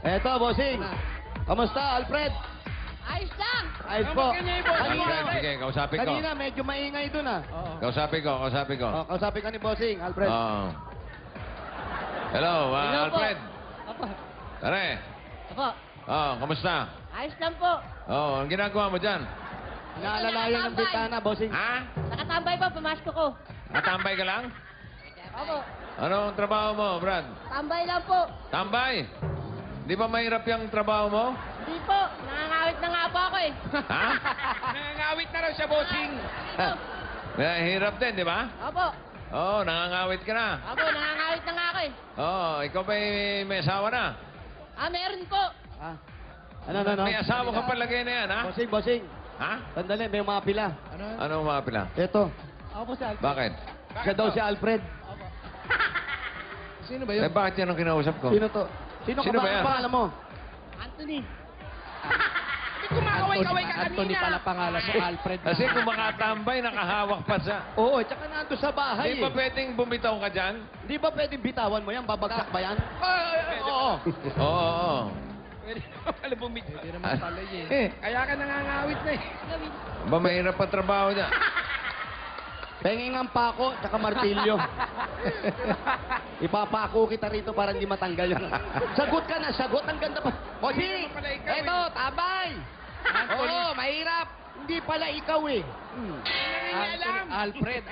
Eto, bossing. Kamusta, Alfred? Ayos lang. Ayos po. Alfred, sige, kausapin ko. Kanina, medyo maingay dun ah. Kausapin ko. Oh, kausapin ka ni bossing, Alfred. Oo. Hello, Hello po. Alfred. Apo. Tare. Apo. Kamusta? Ayos lang po. Ang ginagawa mo dyan? Naalalayan ng bintana, bossing. Ha? Nakatambay pa, pamasko ko. Natambay ka lang? Opo. Anong trabaho mo, Brad? Tambay lang po. Tambay? Di ba mahirap yung trabaho mo? Hindi po. Nangangawit na nga po ako eh. Ha? Nangangawit na raw siya, bossing. Mahirap din, di ba? Opo. Oo, nangangawit ka na. Opo, nangangawit na nga ako eh. Oo, ikaw ba may asawa na? Meron po. Ah. Ano? May asawa ka palagay na yan, ha? Bossing, bossing. Ha? Sandali, may mga pila. Anong mga pila? Eto. Ako po si Alfred. Bakit? Siya daw si Alfred. Sino ba Eh, bakit yan ang kinausap ko? Sino to? Sino ka Sino ba? ba yan? Ang pangalan mo? Anthony. Hindi kumakaway-kaway ka kanina. Anthony pala pangalan mo, Alfred. Kasi kung makatambay, nakahawak pa siya. Oo, tsaka nando sa bahay. Di ba pwedeng bumitaw ka dyan? Di ba pwedeng bitawan mo yan? Babagsak ba yan? Oo. Oo. Pwede naman pala bumigay. Hindi naman pala eh. Kaya ka nangangawit na eh. Ba mahirap pa trabaho niya? Penging ang pako, tsaka martilyo. Ipapako kita rito para hindi matanggal yun. Sagot ka na, sagot. Ang ganda pa. Bossing! naman pala ikaw eh. Eto, tabay! Oo, mahirap. Hindi pala ikaw eh. Nangingialam. Alfred.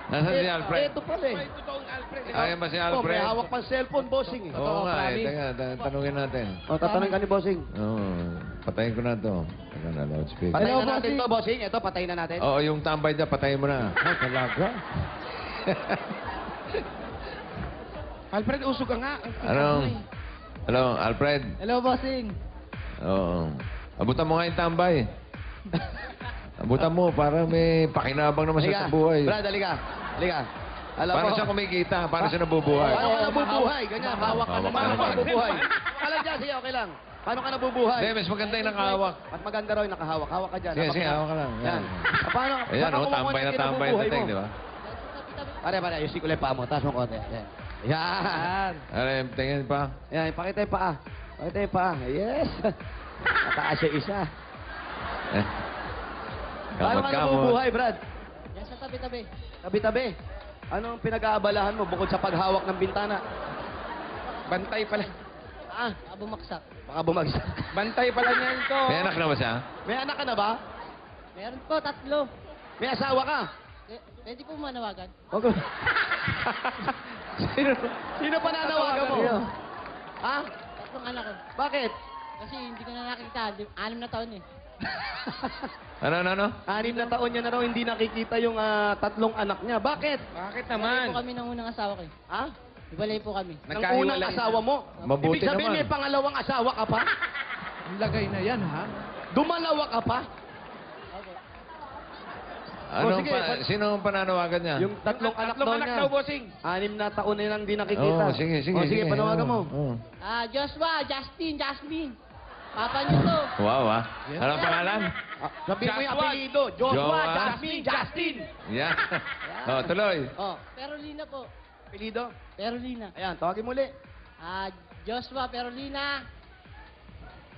Nasaan si Alfred? Eto pala eh. May totoong Alfred. Ayan ba si Oh, may Alfred? hawak pang cellphone, bossing eh. Oo nga eh. promise. Teka, tanungin natin. O, tatanungin ka ni bossing. Oo. Patayin ko na to. Teka na, loudspeaker. Patayin Hello, na natin bossing. to, bossing. Ito, patayin na natin. Oo, yung tambay dyan, patayin mo na. talaga? Alfred, usog ka nga. Hello, Alfred? Hello, bossing. Oo. Abutan mo nga yung tambay. Abutan mo para may pakinabang naman siya sa buhay. Brad, halika. Halika. Alam Paano mo, siya kumikita? Paano siya nabubuhay? paano ka nabubuhay? Ganyan, hawak ka Hawak naman. ka Paano ka naman. nabubuhay? Kala dyan, sige, okay lang. Paano ka nabubuhay? Hindi, mas maganda yung nakahawak. Mas maganda raw yung nakahawak. Hawak ka dyan. Sige, sige, hawak ka lang. Yan. Yan. Paano? Ayan, paano oh, kumukuha tambay na yung tambay kinabubuhay dating, mo? di ba? Pare, ayusin ko lang yung paa mo. Taas mo konti. Yan. Yan. Ano, tingin pa? Yan, pakita yung paa. Pakita yung paa. Yes. Mataas yung isa. Eh. Paano ka nabubuhay, Brad? Yan sa tabi-tabi. Tabi-tabi. Anong pinag-aabalahan mo bukod sa paghawak ng bintana? Bantay pala. Ah, Bumaksak. baka bumagsak. Bantay pala niyan to. May anak na ba siya? May anak ka na ba? Meron po, 3. May asawa ka? Pwede po manawagan. Wag ko. Sino pa nanawagan mo? Ha? 3 anak ko. Bakit? Kasi hindi ko na nakikita. 6 na taon eh. Ano? 6 na taon niya na raw hindi nakikita yung 3 anak niya. Bakit? Bakit Hiwalay naman? po kami ng unang asawa ko eh. Ha? Hiwalay po kami. Ng unang asawa mo? Mabuti Ibig sabihin naman. may pangalawang asawa ka pa? Ang lagay na yan, ha? Dumalawa ka pa? Opo. Anong sige, sino ang pananawagan niya? Yung 3 anak daw anak niya. daw, bossing. 6 na taon na lang hindi nakikita. Oo, sige. O, sige, panawagan mo. Oo. Joshua, Justin, Jasmine. Papa niyo to. Wow, ah. Anong pangalan? Sabihin mo yung Joshua. apelido. Joshua, Joshua. Jasmine, Justin. Yeah. Oh, tuloy. Oh, Perolina po. apelido. Perolina. Ayan, tawagin muli. Joshua Perolina.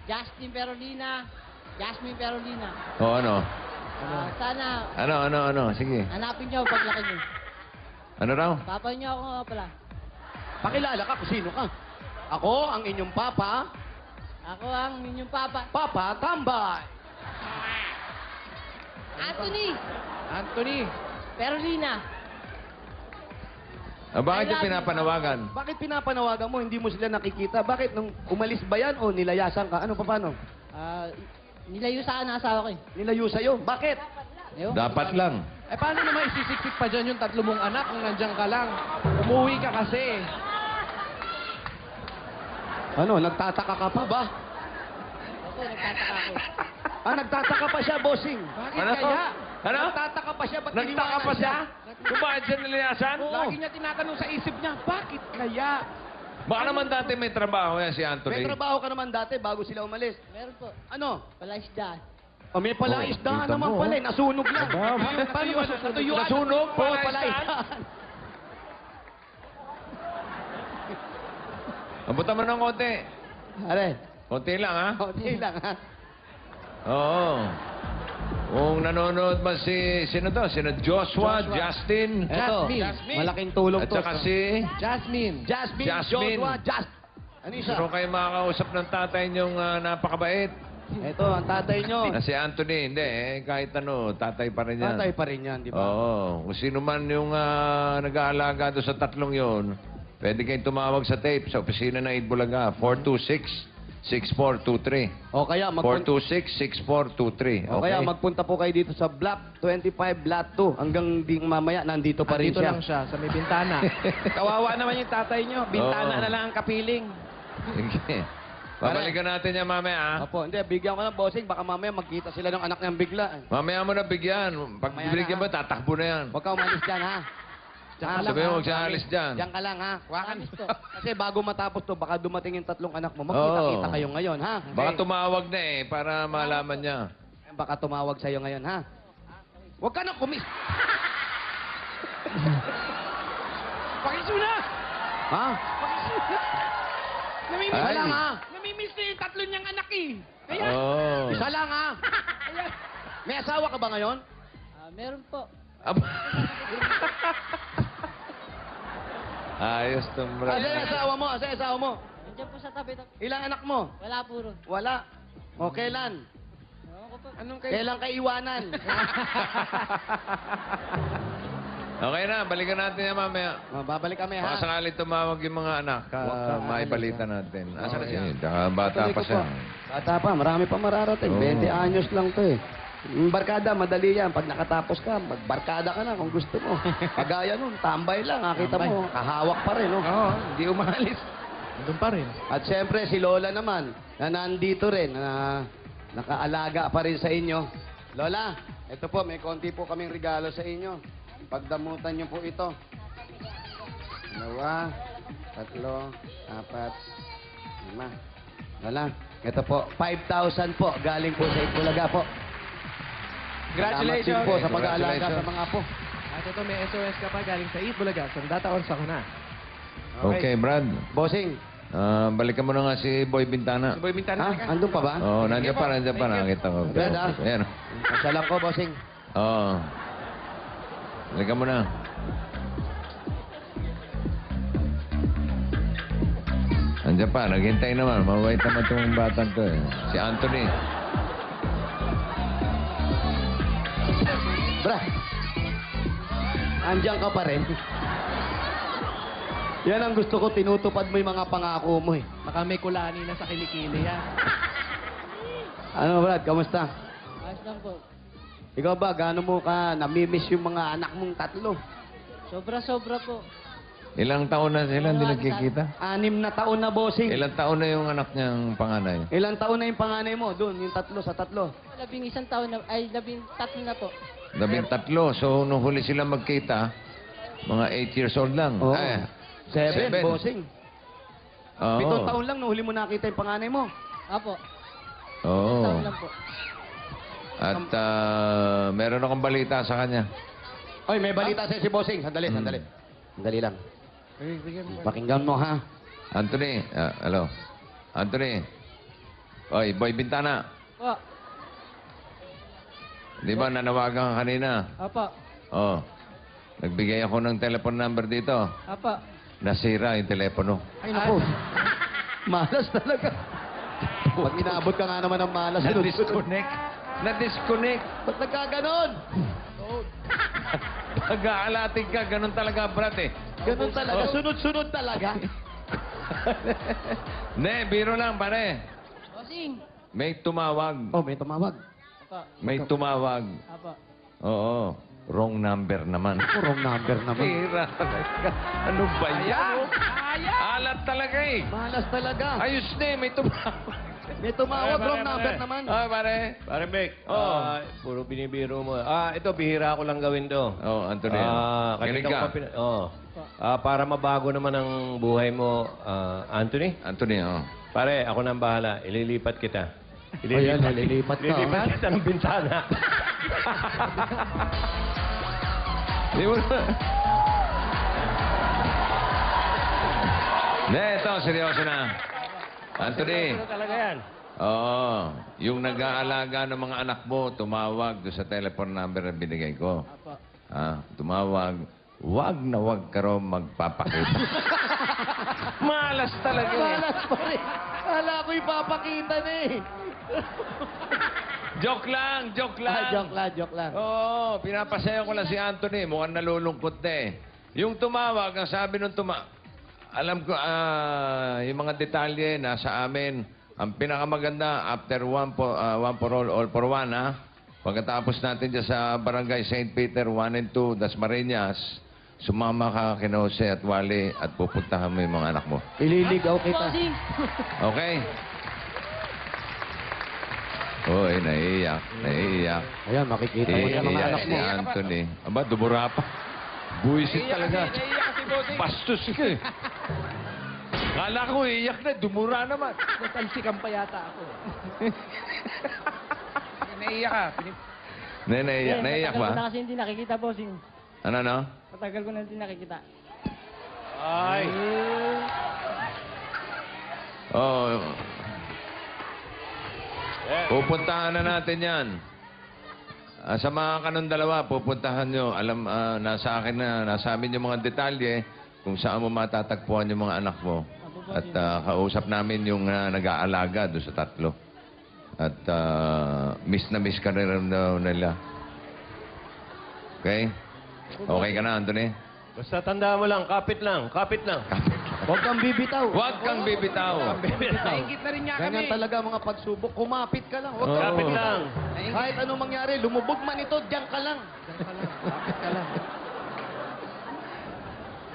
Justin Perolina. Jasmine Perolina. Oh, ano? Sana Ano? Sige. hanapin niyo paglaki niyo. Ano raw? Papa niyo ako nga pala. Pakilala ka kung sino ka. Ako, ang inyong papa, Ako ang inyong papa. Papa Tambay. Anthony Perolina. Bakit I yung love you, pinapanawagan? Bakit pinapanawagan mo, hindi mo sila nakikita? Bakit nung umalis ba yan o nilayasan ka? Ano pa paano? Nilayo sa akin ang asawa ko eh. Nilayo sa'yo. Bakit? Ayun. Dapat lang. Eh, paano naman isisiksik pa dyan yung 3 mong anak kung nandiyan ka lang? Umuwi ka kasi. Ano, nagtataka ka pa ba? Opo, nagtataka ako. Nagtataka pa siya, bossing. Bakit Ano? kaya? Ano? Nagtataka pa siya, ba't Nagtaka iniwanan pa siya? Kung bakit siya niliyasan? Lagi niya tinatanong sa isip niya, bakit kaya? Baka naman dati may trabaho yan si May Anthony. trabaho ka naman dati bago sila umalis. Meron po. Ano? Palaisdaan. May palaisdaan kita naman mo, pala eh. Nasunog lang. Aba, Paano masusunog? Nasunog? Oo, Palaisdaan? palaisdaan. Abutan mo ng konti. Are, Konti lang, ha? konti lang, ha? Oo. Kung nanonood ba sino to? Sino Joshua, Justin, Eto, Jasmine. malaking tulong at to. saka si... Jasmine. Jasmine, Jasmine. Joshua, Ano isa? Sino kayo makakausap ng tatay niyong napakabait? Ito, ang tatay nyo. Na si Anthony, hindi kahit ano, tatay pa rin yan. Tatay pa rin yan, di ba? Oo. Kung sino man yung nag-aalaga doon sa tatlong yon, pwede kayong tumawag sa tape sa opisina ng Itbulaga. 426-6423. O kaya, 426-6423. O Okay? kaya magpunta po kayo dito sa Block 25, Lot 2. Hanggang ding mamaya, nandito pa rin Dito siya. lang siya, sa may bintana. Kawawa naman yung tatay nyo. Bintana Oo. na lang ang kapiling. Sige. Babalikan natin yan mamaya, ha? Opo, hindi, bigyan ko ng bossing. Baka mamaya magkita sila ng anak niyang bigla. Mamaya mo na bigyan. Pag Mamaya binigyan na, mo, tatakbo na yan. Huwag ka umalis dyan, ha? Sabi mo, huwag siya alis dyan. Diyan ka lang, ha? Promise po. Kasi bago matapos to, baka dumating yung tatlong anak mo. Magkita-kita Oo. kayo ngayon, ha? Baka tumawag na para malaman niya. Baka tumawag sa'yo ngayon, ha? Huwag ka na Pakisuna! Ha? Namimiss Ay. Isa lang, ha? Namimiss na yung tatlo niyang anak eh. Kaya, Oo. Isa lang, ha? May asawa ka ba ngayon? Meron po. Aba. Ayos tong Asa yung brother. asawa mo? Asa yung asawa mo? Nandiyan po sa tabi. Ilang anak mo? Wala po ron. Wala. O kailan? Ewan ko po. anong kayo? Kailan ka iwanan? Okay na, balikan natin yan mamaya. Babalik kami, ha? Baka sakali tumawag yung mga anak, Huwag kang maibalita aalis, natin. Okay. Asa na siya? Tsaka bata Tuloy pa ko siya. Bata pa, marami pa mararating. Oo. 20 anyos lang to eh. Yung barkada, madali yan. Pag nakatapos ka, magbarkada ka na kung gusto mo. Pagaya nun, tambay lang. Kita mo, kahawak pa rin. Oh. Oo, hindi umalis. Doon pa rin. At siyempre, si Lola naman, na nandito rin, na nakaalaga pa rin sa inyo. Lola, ito po, may konti po kaming regalo sa inyo. Pagdamutan niyo po ito. 2, 3, 4, 5. Lola, ito po, 5,000 po. Galing po sa Itbulaga po. Congratulations. Salamat din po sa pag-aalaga sa Congratulations. mga apo. At ito, may SOS ka pa galing sa Itbulaga. Sandata on sa kuna. Okay, Brad. Bossing, Balikan mo na nga si Boy Bintana. Boy Bintana ka. andun pa ba? Oo, nandiyan pa, nakita ko. Brad, ah. Ayan. Pasalam ko, bossing. Oo. Balikan mo na. Nandiyan pa, naghintay naman. Mabait naman itong batang to eh. Si Anthony. Bra, andyan ka pa rin. Yan ang gusto ko, tinutupad mo yung mga pangako mo eh. Baka may kulani na sa kilikili yan. Ano, Brad, kamusta? Ayos lang po. Ikaw ba, gaano mo ka namimiss yung mga anak mong tatlo? Sobra-sobra po. Ilang taon na sila hindi nagkikita? 6 na taon na, bossing. Ilang taon na yung anak niyang panganay? Ilang taon na yung panganay mo? Doon, yung tatlo sa tatlo. 11 taon na, ay 13 na po. 13. So, nung huli sila magkita, mga 8 years old lang. Oo. Ay, 7, 7. bossing. oo. 7 taon lang nung huli mo nakita yung panganay mo. Apo. Oo. Taon lang po. At meron akong balita sa kanya. Oy, may balita sa'yo si bossing. Sandali, sandali. Sandali lang. Pakinggan mo, ha? Anthony, hello. Anthony. Oy, Boy Bintana. Po. Di ba nanawagan ka kanina? Apo. Oh. Nagbigay ako ng telephone number dito. Apo. Nasira yung telepono. Ay, naku. Malas talaga. Pag inaabot ka nga naman ng malas, Na-disconnect. Na-disconnect. Ba't nagkaganon? Pag-aalating ka, ganun talaga, brat eh. Ganun talaga. Oh. Sunod-sunod talaga. Ne, biro lang, pare. Bossing. May tumawag. Oh, may tumawag. Apo. May tumawag. Apo. Oo. Wrong number naman. Wrong number naman. Tira talaga. Ano ba yan? Alat talaga eh. Malas talaga. Ayos na eh, may tumawag. May tumawag. Wrong number naman. Ah, pare. Pare Mick, Oo. puro binibiro mo. Ito, bihira ko lang gawin to. Oh, Anthony. Kinig Kanina ka. ko pa para mabago naman ang buhay mo, Anthony. Anthony, oh. Pare, ako nang bahala. Ililipat kita. Ayan, nalilipat ka. Ililipat kita ng bintana. Di mo na. Ne, ito, seryoso na. Anthony. Ano talaga yan? Oo. Yung nag-aalaga ng mga anak mo, tumawag doon sa telephone number na binigay ko. Apo. Tumawag. Wag na wag ka raw magpapakita. Malas talaga eh. Malas pa rin. Kala ko ipapakita na eh. Joke lang, joke lang. Joke lang. Oo, pinapasaya ko lang si Anthony. Mukhang nalulungkot na eh. Yung tumawag, ang sabi nung alam ko, yung mga detalye nasa amin. Ang pinakamaganda, after one for all for one, ha? Pagkatapos natin dyan sa Barangay St. Peter, 1 and 2, Dasmariñas, sumama ka kina Jose at Wally at pupuntahan mo yung mga anak mo. Ililigaw kita. Bossing! Okay? Uy, naiiyak. Naiiyak. Ayan, makikita mo yung mga Iiyak anak si mo. Anthony. Aba, dumura pa. Buisit talaga. Bastos ka eh. Kala ko iiyak na, dumura naman. Natalsikan pa yata ako. Naiiyak ka. Naiiyak ba? Matagal ko na kasi hindi nakikita, bossing. Ano, no? Matagal ko na hindi nakikita. Ay. Oo. Pupuntahan na natin yan. Sa mga kanong dalawa, pupuntahan nyo. Alam, nasa akin na, nasa amin yung mga detalye kung saan mo matatagpuan yung mga anak mo. At kausap namin yung nag-aalaga doon sa tatlo. At miss na miss ka rin daw nila. Okay? Okay ka na, Anthony? Basta tandaan mo lang, kapit lang, kapit lang. Huwag kang bibitaw. Huwag kang bibitaw. Naingit na rin niya kami. Ganyan talaga mga pagsubok. Kumapit ka lang. Huwag Oo. kang Kapit lang. Kahit anong mangyari, lumubog man ito, diyan ka lang.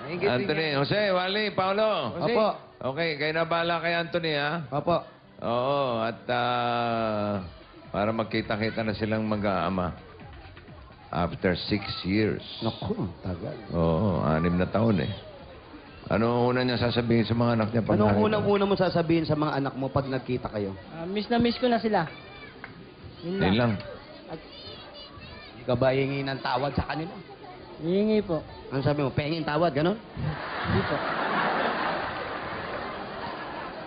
Anthony, Jose, Wally, Paolo. Opo. Okay, kayo na bala kay Anthony, ha? Opo. Oo, at para magkita-kita na silang mag-aama. After 6 years. Naku, tagal. Oo, 6 na taon eh. Ano una niya sasabihin sa mga anak niya? pag Anong nakita? unang-una mo sasabihin sa mga anak mo pag nagkita kayo? Miss na miss ko na sila. Yun Yun lang. Hindi ka ba hingi ng tawad sa kanila? Hihingi po. Ano sabi mo? Pengin tawad, ganon? Hindi po.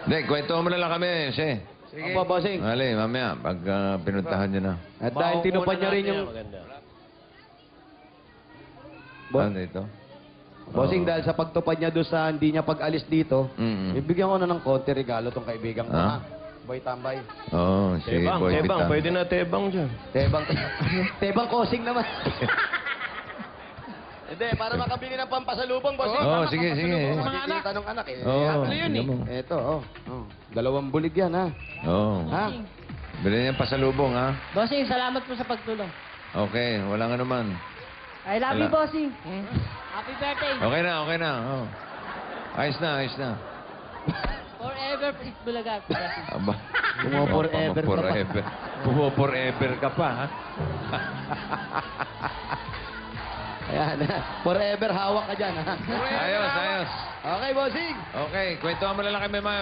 Hindi, kwento mo na lang kami, Jose. Sige. Opo, bossing. Mali, mamaya, pag pinuntahan niyo na. At dahil tinupad niya rin yung... Maganda. Ano ito? Bossing, Oo. dahil sa pagtupad niya doon sa hindi niya pag-alis dito, Mm-mm. ibigyan ko na ng konti regalo tong kaibigan ko, Ah? ha? Boy Tambay. Oo, si Tebang, Boy tebang. Pita. Pwede na tebang dyan. Tebang, tebang kosing naman. Hindi, para makabili ng pampasalubong, bossing. Oo, sige, sige. Makikita ng anak, eh. Oo, Tatlo yun, eh. mo. Eto, oh. 2 bulig yan, ha? Oo. Ha? Bilhin niya pasalubong, ha? Bossing, salamat po sa pagtulong. Okay, wala nga naman. I love you, Wala. bossing. Happy birthday. Okay na, okay na. Oh. Ayos na, ayos na. Forever, please, Bulaga. Bossing. Aba. Pumo-forever ka pa. Forever. Pumo-forever ka pa, ha? Ayan, forever hawak ka dyan, ha? Ayos, ayos. Okay, bossing. Okay, kwentuhan mo na lang kami, mga